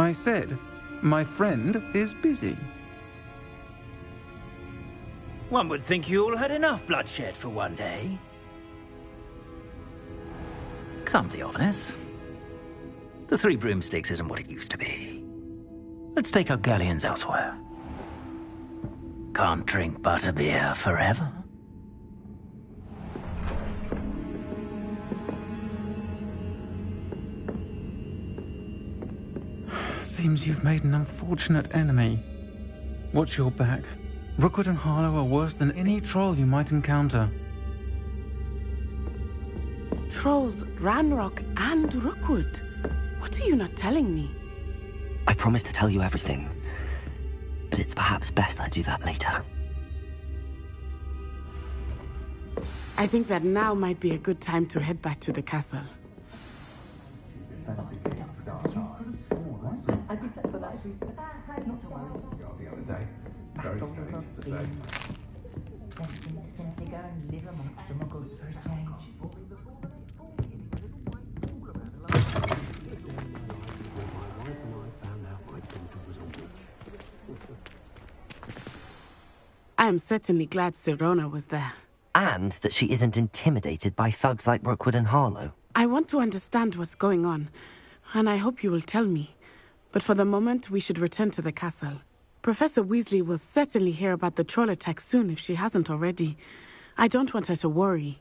I said, my friend is busy. One would think you all had enough bloodshed for one day. Come, Theophilus. The Three Broomsticks isn't what it used to be. Let's take our galleons elsewhere. Can't drink butterbeer forever. Seems you've made an unfortunate enemy. Watch your back. Rookwood and Harlow are worse than any troll you might encounter. Trolls, Ranrock, and Rookwood. What are you not telling me? I promised to tell you everything, but it's perhaps best I do that later. I think that now might be a good time to head back to the castle. I am certainly glad Sirona was there. And that she isn't intimidated by thugs like Rookwood and Harlow. I want to understand what's going on, and I hope you will tell me. But for the moment, we should return to the castle. Professor Weasley will certainly hear about the troll attack soon if she hasn't already. I don't want her to worry.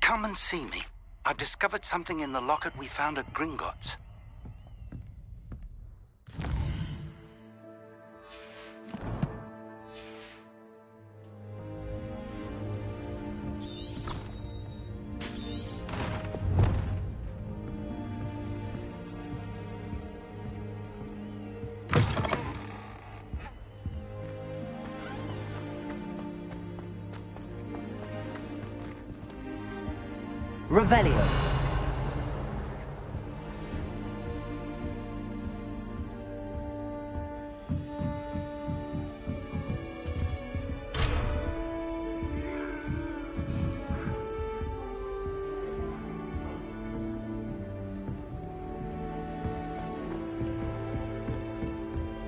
Come and see me. I've discovered something in the locket we found at Gringotts. Revelio.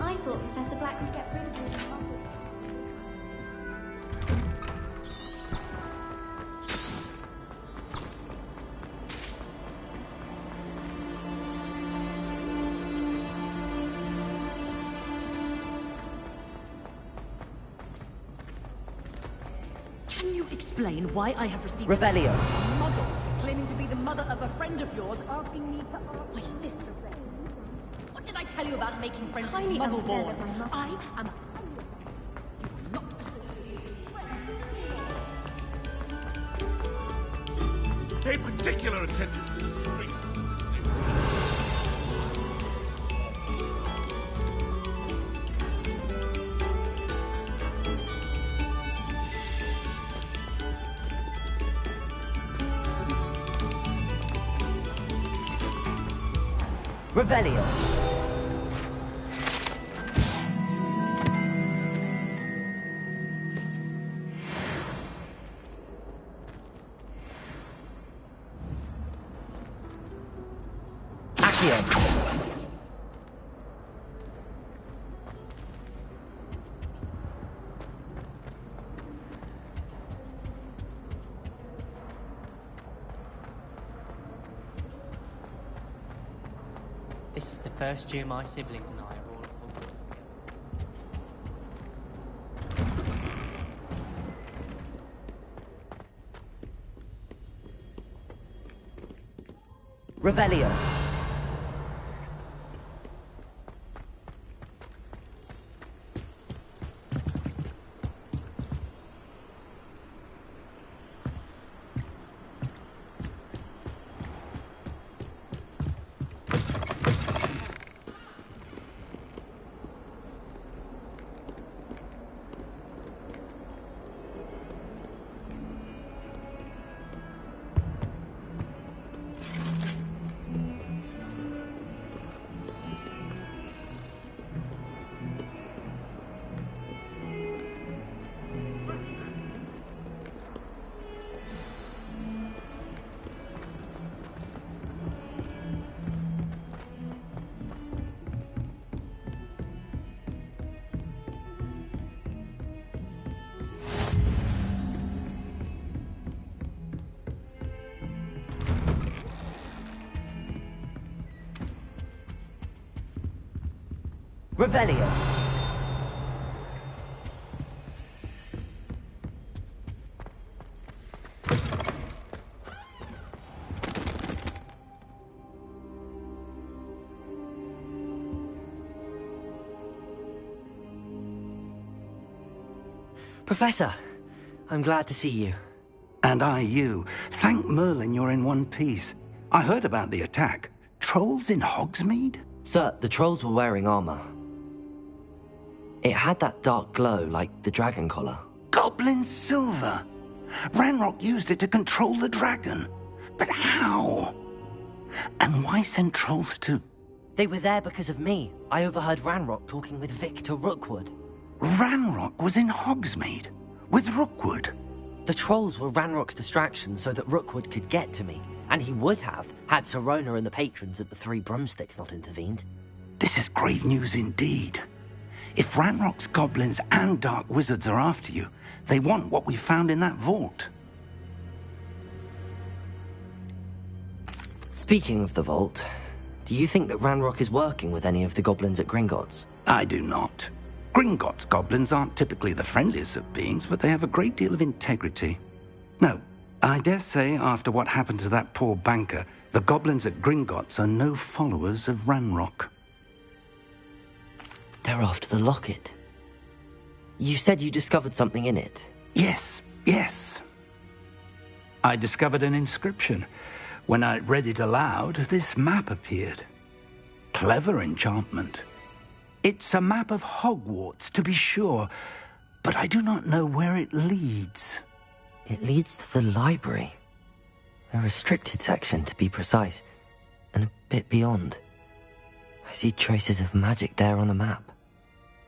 I thought Professor Black would get rid of you. Can you explain why I have received Revelio. a model claiming to be the mother of a friend of yours asking me to ask my sister? What did I tell you about making friends with Highly unfair mother-born? that my mother- I am not. Pay particular attention to the strings. Revelio. Revelio. This is the first year my siblings and I are all at Hogwarts together. Revelio. Revelio. Professor, I'm glad to see you. And I you. Thank Merlin you're in one piece. I heard about the attack. Trolls in Hogsmeade? Sir, the trolls were wearing armor. It had that dark glow like the dragon collar. Goblin silver! Ranrock used it to control the dragon. But how? And why send trolls to... They were there because of me. I overheard Ranrock talking with Victor Rookwood. Ranrock was in Hogsmeade? With Rookwood? The trolls were Ranrock's distraction so that Rookwood could get to me. And he would have, had Sirona and the patrons at the Three Broomsticks not intervened. This is grave news indeed. If Ranrock's goblins and dark wizards are after you, they want what we found in that vault. Speaking of the vault, do you think that Ranrock is working with any of the goblins at Gringotts? I do not. Gringotts goblins aren't typically the friendliest of beings, but they have a great deal of integrity. No, I dare say after what happened to that poor banker, the goblins at Gringotts are no followers of Ranrock. They're after the locket. You said you discovered something in it. Yes. I discovered an inscription. When I read it aloud, this map appeared. Clever enchantment. It's a map of Hogwarts, to be sure, but I do not know where it leads. It leads to the library. A restricted section, to be precise, and a bit beyond. I see traces of magic there on the map.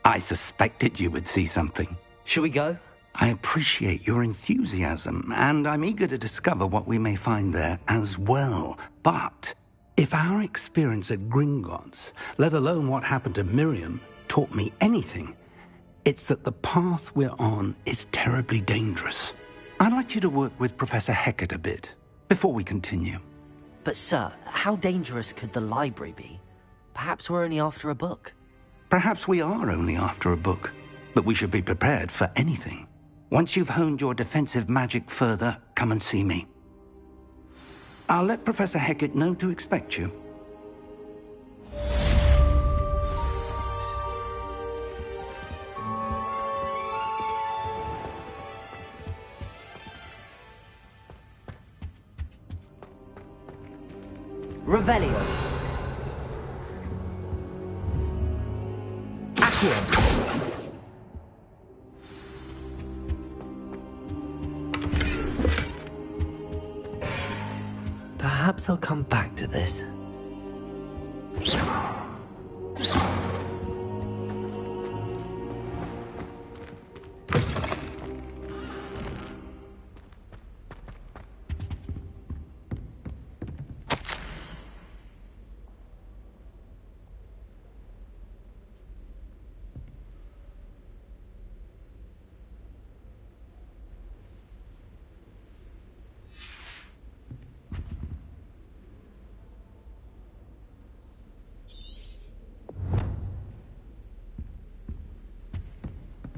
I suspected you would see something. Shall we go? I appreciate your enthusiasm, and I'm eager to discover what we may find there as well. But if our experience at Gringotts, let alone what happened to Miriam, taught me anything, it's that the path we're on is terribly dangerous. I'd like you to work with Professor Hecat a bit before we continue. But sir, how dangerous could the library be? Perhaps we're only after a book. Perhaps we are only after a book, but we should be prepared for anything. Once you've honed your defensive magic further, come and see me. I'll let Professor Hecat know to expect you. Revelio. Accio. Perhaps I'll come back to this.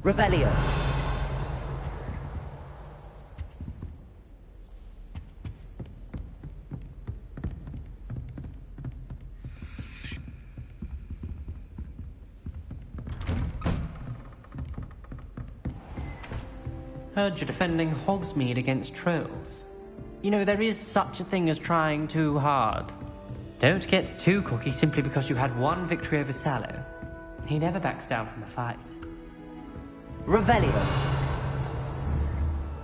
Revelio. Heard you're defending Hogsmeade against trolls. You know, there is such a thing as trying too hard. Don't get too cocky simply because you had one victory over Sallow. He never backs down from a fight. Revelio.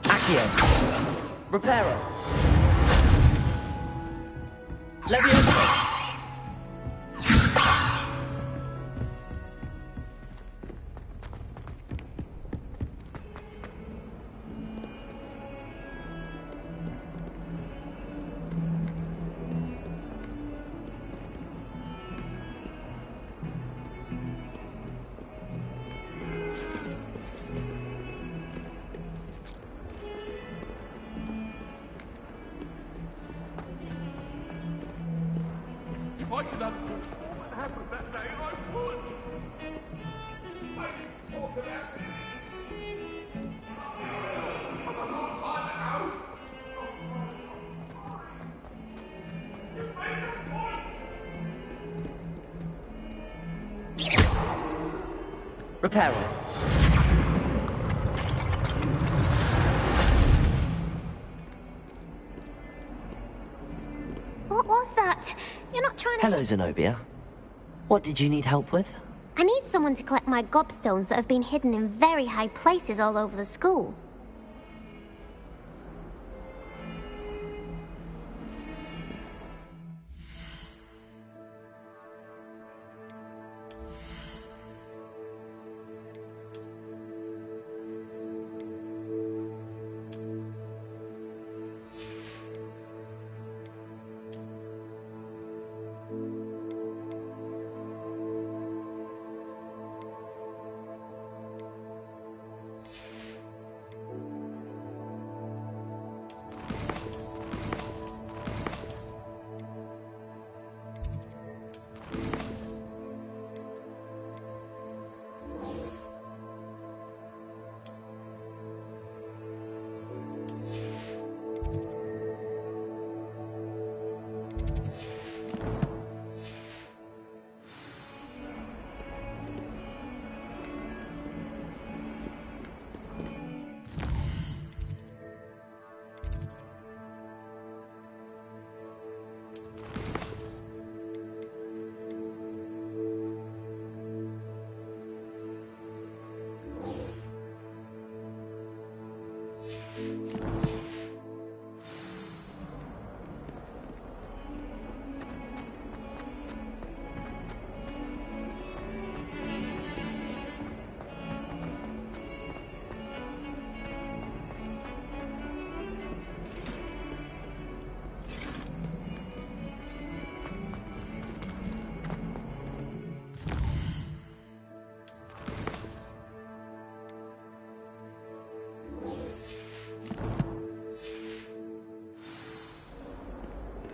Accio. Reparo. Levioso. If I could undo what happened that day, I would. I didn't talk about this. A long time ago. You made a point. Reparo. What was that? You're not trying to... Hello, Zenobia. What did you need help with? I need someone to collect my gobstones that have been hidden in very high places all over the school.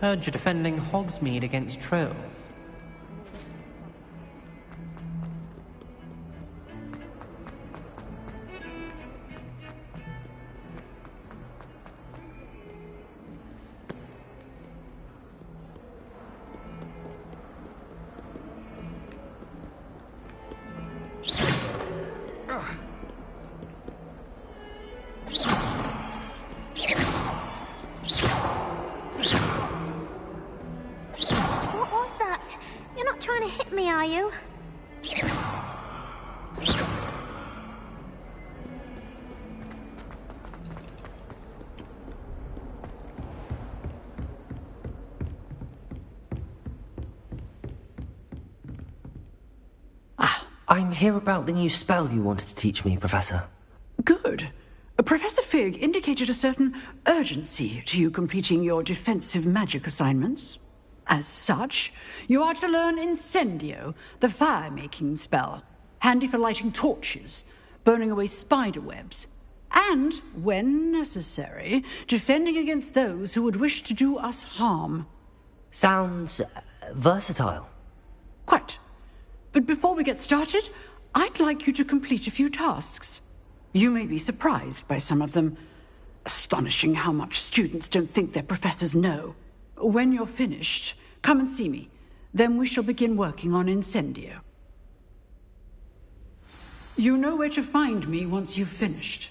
Heard you're defending Hogsmeade against trolls. What was that? You're not trying to hit me, are you? I'm here about the new spell you wanted to teach me, Professor. Good. Professor Fig indicated a certain urgency to you completing your defensive magic assignments. As such, you are to learn Incendio, the fire-making spell, handy for lighting torches, burning away spider webs, and, when necessary, defending against those who would wish to do us harm. Sounds versatile. Quite. But before we get started, I'd like you to complete a few tasks. You may be surprised by some of them. Astonishing how much students don't think their professors know. When you're finished, come and see me. Then we shall begin working on Incendio. You know where to find me once you've finished.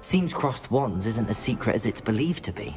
Seems crossed wands isn't as secret as it's believed to be.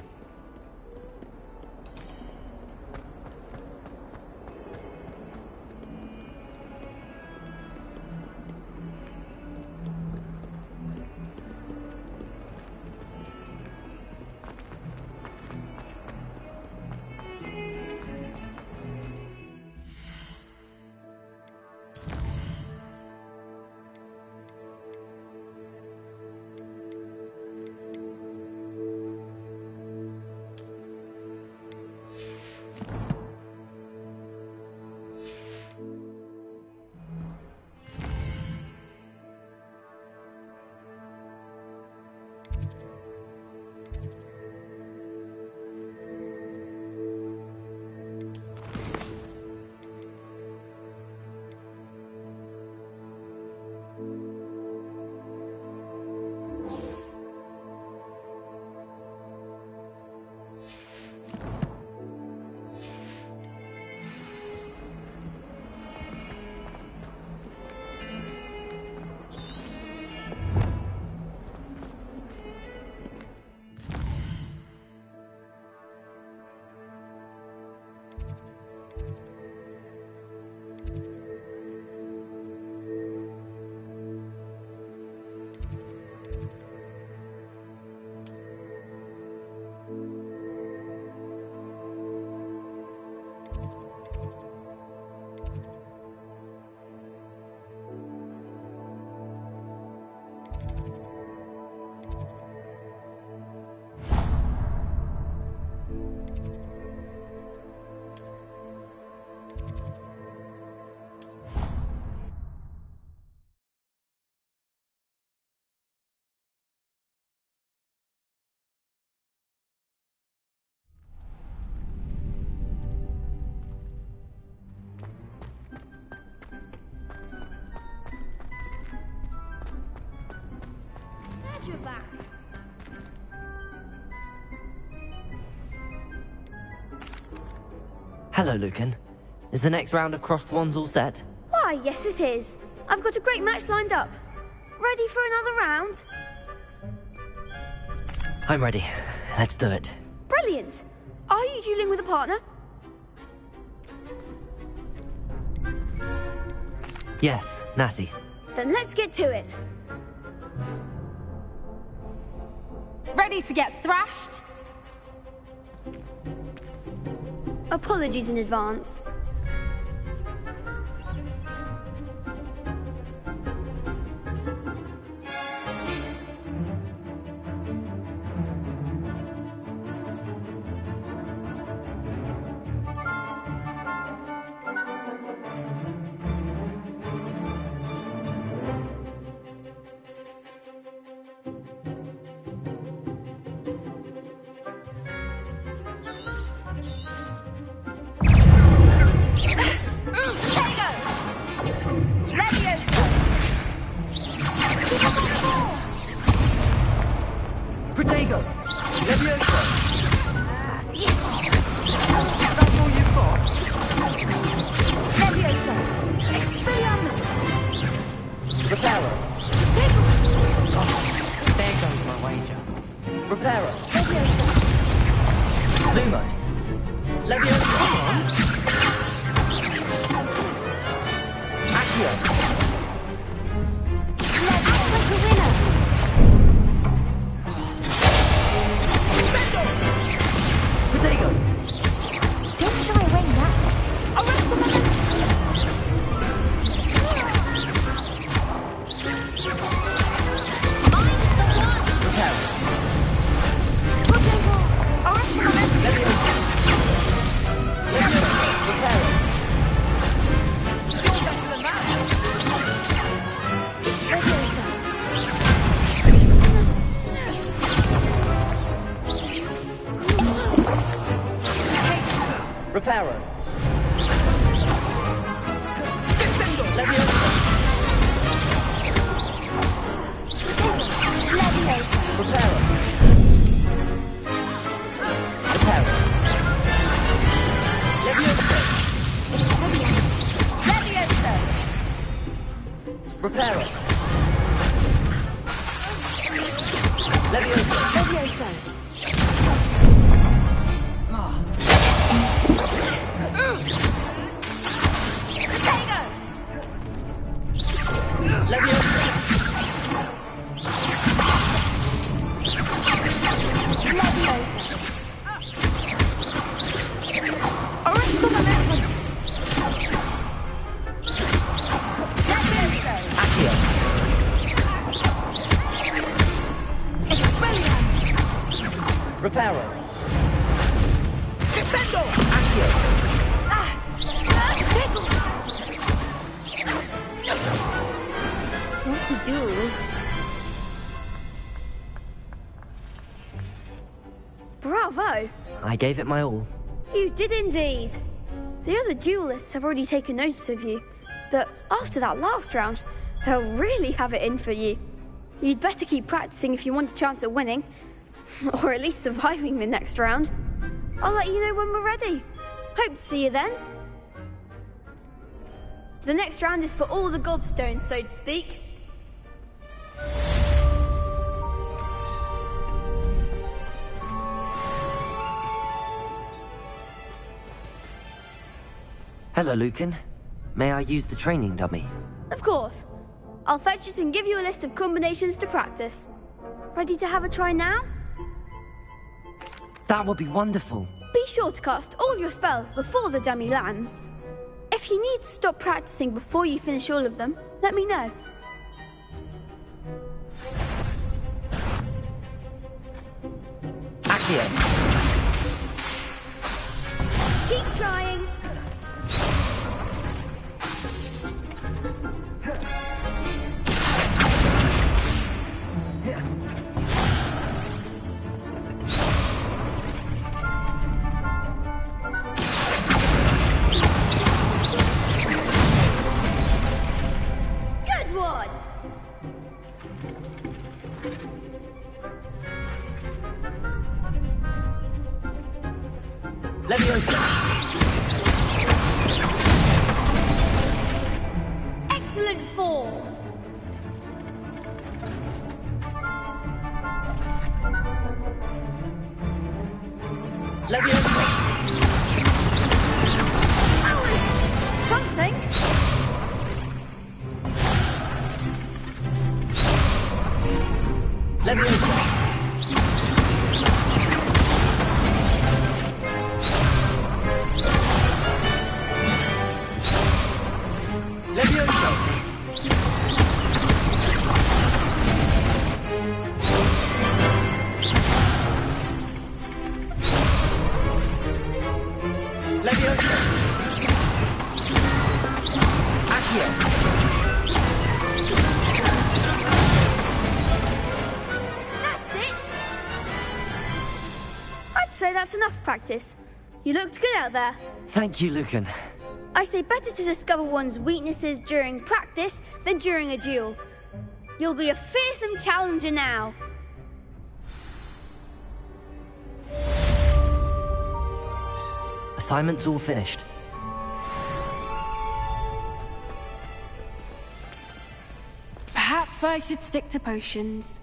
You're back. Hello, Lucan. Is the next round of crossed wands all set? Why, yes it is. I've got a great match lined up. Ready for another round? I'm ready. Let's do it. Brilliant. Are you dueling with a partner? Yes, Natty. Then let's get to it. Ready to get thrashed? Apologies in advance. Protego! Levioso! That's all you've got? Levioso! Expelliarmus! Reparo! There goes my wager. Reparo! Levioso! Lumos! Levioso! Accio! Protego! Don't shy away, Nat. Arrest the momentum! Mind the blast! Reparo! Protego! Arrest the momentum! Levioso! Levioso! Reparo! Reparo! Prepare it. Leviosa. Leviosa. Potato! Leviosa. Leviosa. Original momentum. Leviosa. Accio. Expelliarmus. Reparo. Defendo. Accio. Tickle. What to do? Bravo! I gave it my all. You did indeed. The other duelists have already taken notice of you, but after that last round, they'll really have it in for you. You'd better keep practicing if you want a chance at winning, or at least surviving the next round. I'll let you know when we're ready. Hope to see you then. The next round is for all the gobstones, so to speak. Hello, Lucan. May I use the training dummy? Of course. I'll fetch it and give you a list of combinations to practice. Ready to have a try now? That would be wonderful. Be sure to cast all your spells before the dummy lands. If you need to stop practicing before you finish all of them, let me know. Accio. Keep trying. Good one. Leviosa. Excellent form. Leviosa. Something. Leviosa. Leviosa. Leviosa. Accio. That's it. I'd say that's enough practice. You looked good out there. Thank you, Lucan. I say better to discover one's weaknesses during practice than during a duel. You'll be a fearsome challenger now. Assignment's all finished. Perhaps I should stick to potions.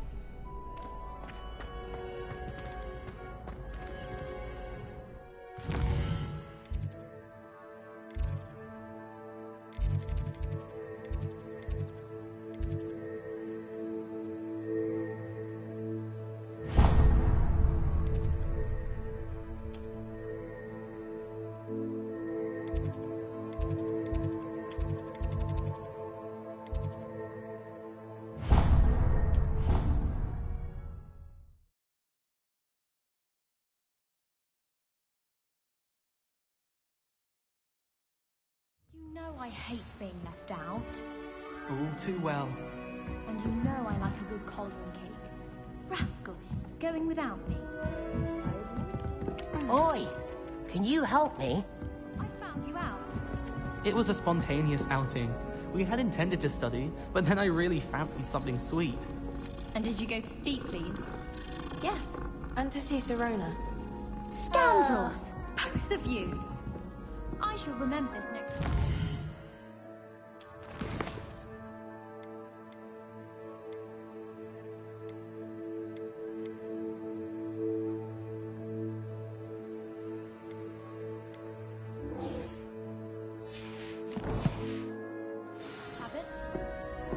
You know I hate being left out. All too well. And you know I like a good cauldron cake. Rascals, going without me. Oi! Can you help me? I found you out. It was a spontaneous outing. We had intended to study, but then I really fancied something sweet. And did you go to Steepley's? Yes, and to see Serona. Scoundrels! Both of you! I shall remember this next time.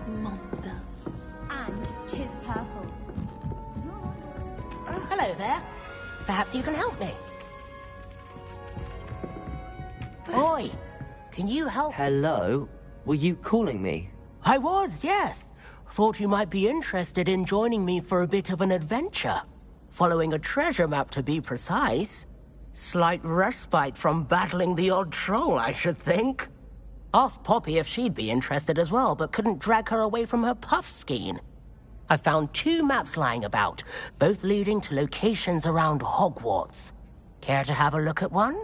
Monster. And chiz purple. Hello there. Perhaps you can help me. Oi, can you help? Hello? Were you calling me? I was, yes. Thought you might be interested in joining me for a bit of an adventure. Following a treasure map, to be precise. Slight respite from battling the odd troll, I should think. Asked Poppy if she'd be interested as well, but couldn't drag her away from her puff skein. I found 2 maps lying about, both leading to locations around Hogwarts. Care to have a look at one?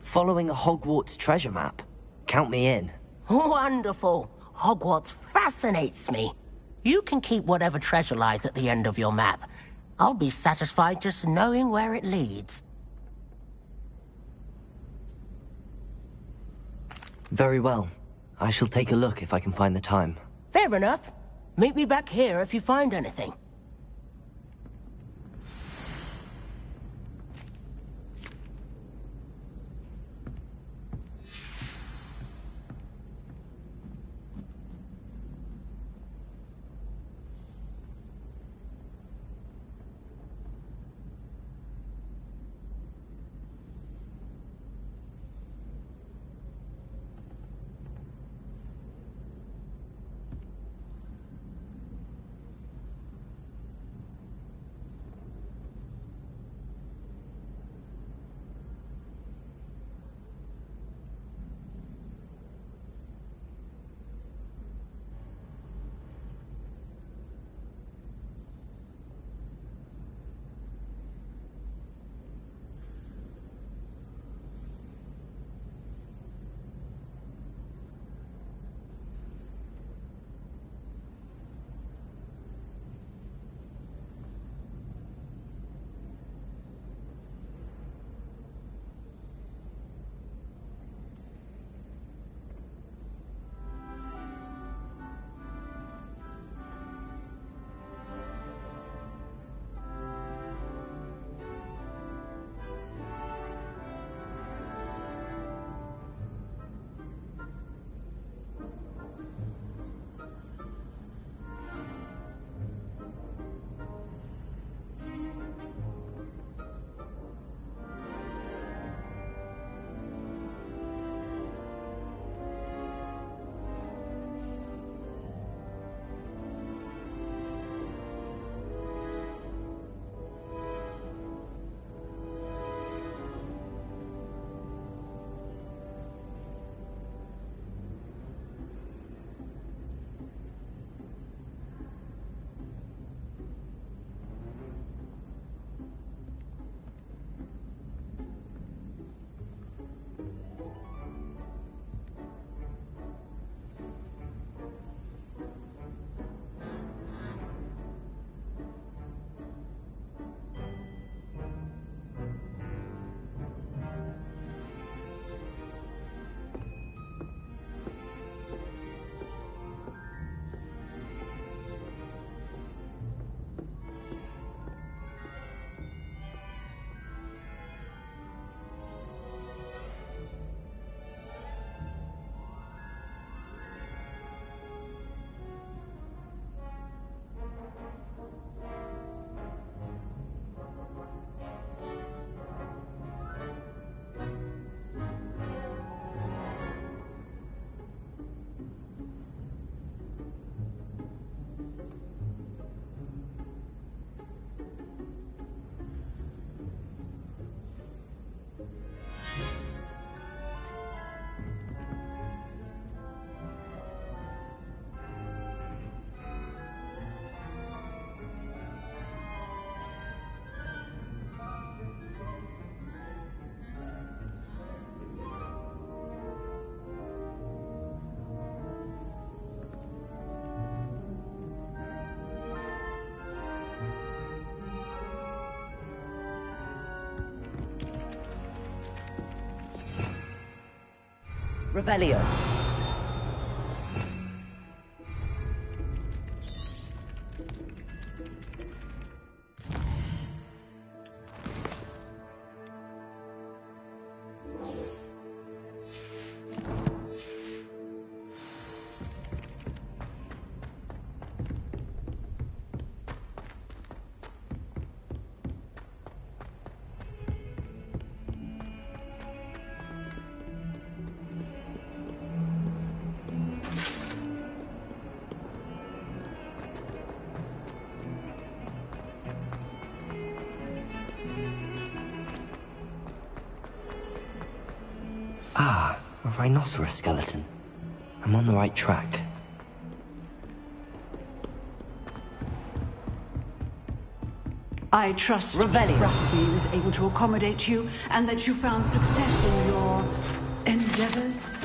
Following a Hogwarts treasure map? Count me in. Wonderful. Hogwarts fascinates me. You can keep whatever treasure lies at the end of your map. I'll be satisfied just knowing where it leads. Very well. I shall take a look if I can find the time. Fair enough. Meet me back here if you find anything. Revelio. Ah, a rhinoceros skeleton. I'm on the right track. I trust that Rugby was able to accommodate you and that you found success in your endeavors.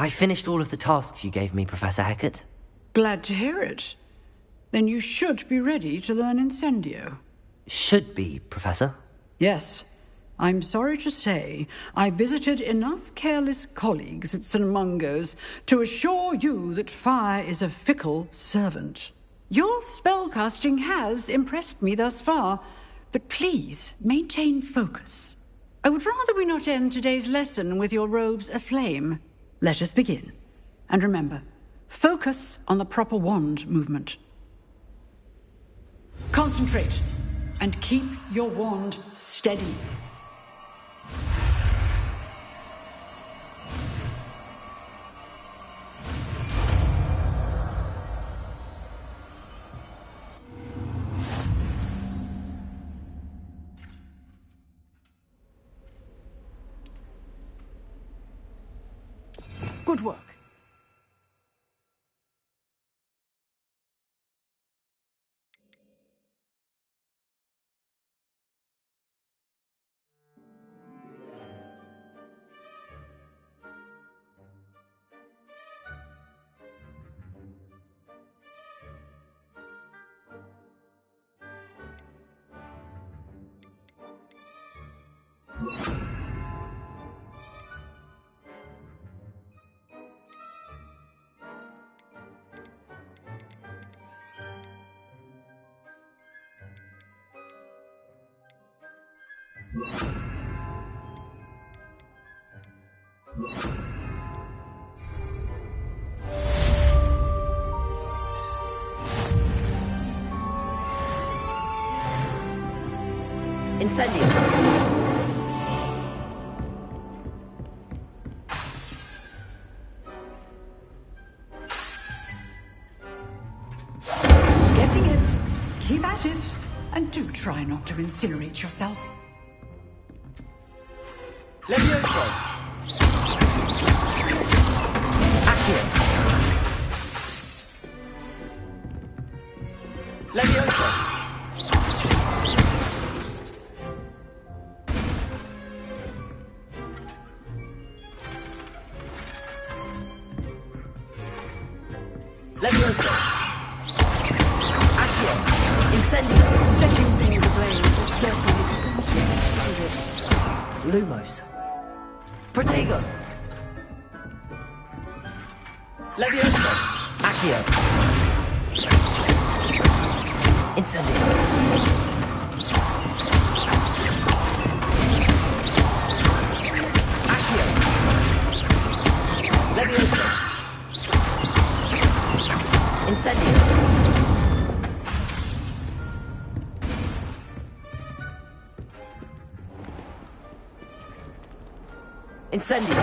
I finished all of the tasks you gave me, Professor Hecat. Glad to hear it. Then you should be ready to learn Incendio. Should be, Professor. Yes. I'm sorry to say, I visited enough careless colleagues at St. Mungo's to assure you that fire is a fickle servant. Your spellcasting has impressed me thus far, but please maintain focus. I would rather we not end today's lesson with your robes aflame. Let us begin. And remember, focus on the proper wand movement. Concentrate, and keep your wand steady. Good work. Incendio. Getting it. Keep at it. And do try not to incinerate yourself. Levioso. Accio. Levioso. Levioso. Accio. Incendio. Setting things ablaze is certainly defensive. Lumos. Protego. Levioso. Accio. Incendio. Accio. Levioso. Incendio. Incendio.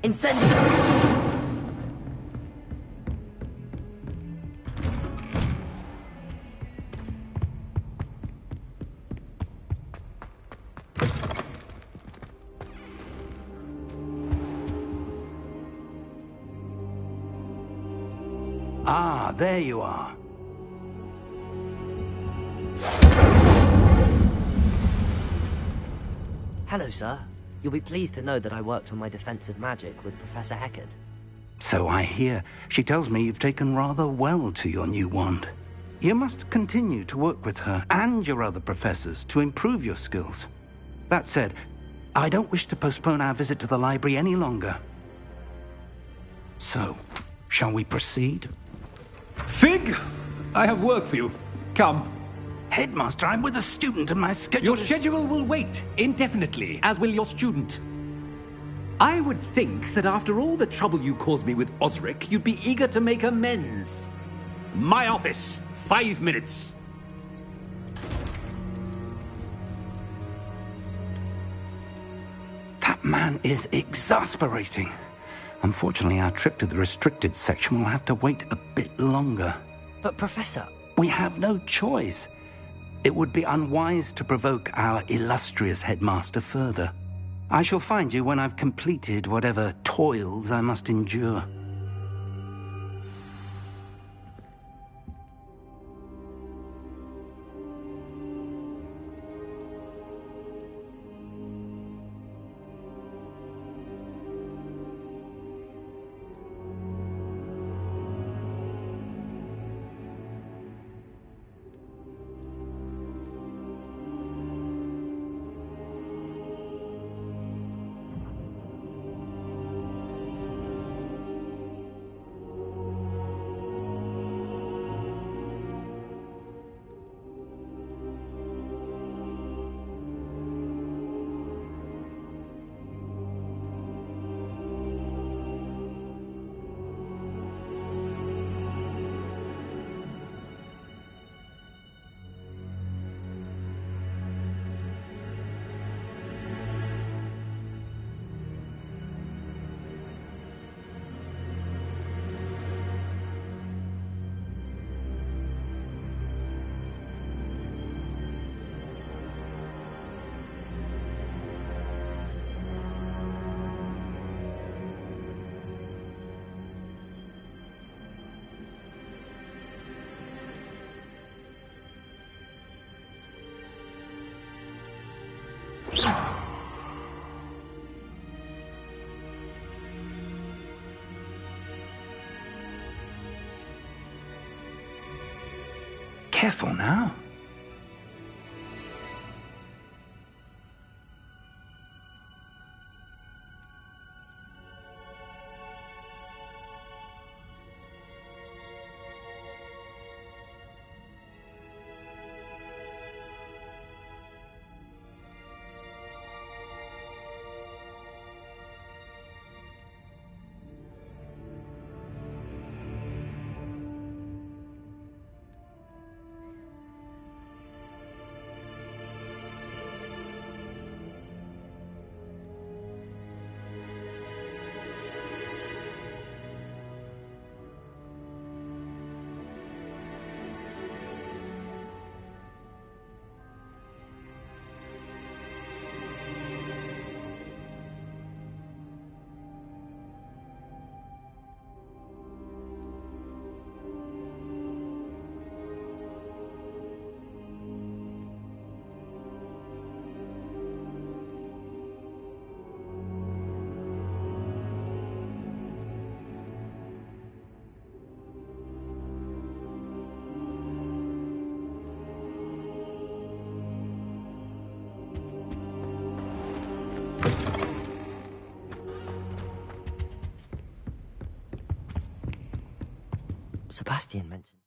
Incendio! Ah, there you are. Hello, sir. You'll be pleased to know that I worked on my defensive magic with Professor Heckard. So I hear. She tells me you've taken rather well to your new wand. You must continue to work with her and your other professors to improve your skills. That said, I don't wish to postpone our visit to the library any longer. So, shall we proceed? Fig! I have work for you. Come. Headmaster, I'm with a student and my schedule Your schedule will wait indefinitely, as will your student. I would think that after all the trouble you caused me with Osric, you'd be eager to make amends. My office. 5 minutes. That man is exasperating. Unfortunately, our trip to the restricted section will have to wait a bit longer. But, Professor... We have no choice. It would be unwise to provoke our illustrious headmaster further. I shall find you when I've completed whatever toils I must endure. Careful now. Sebastian mentioned...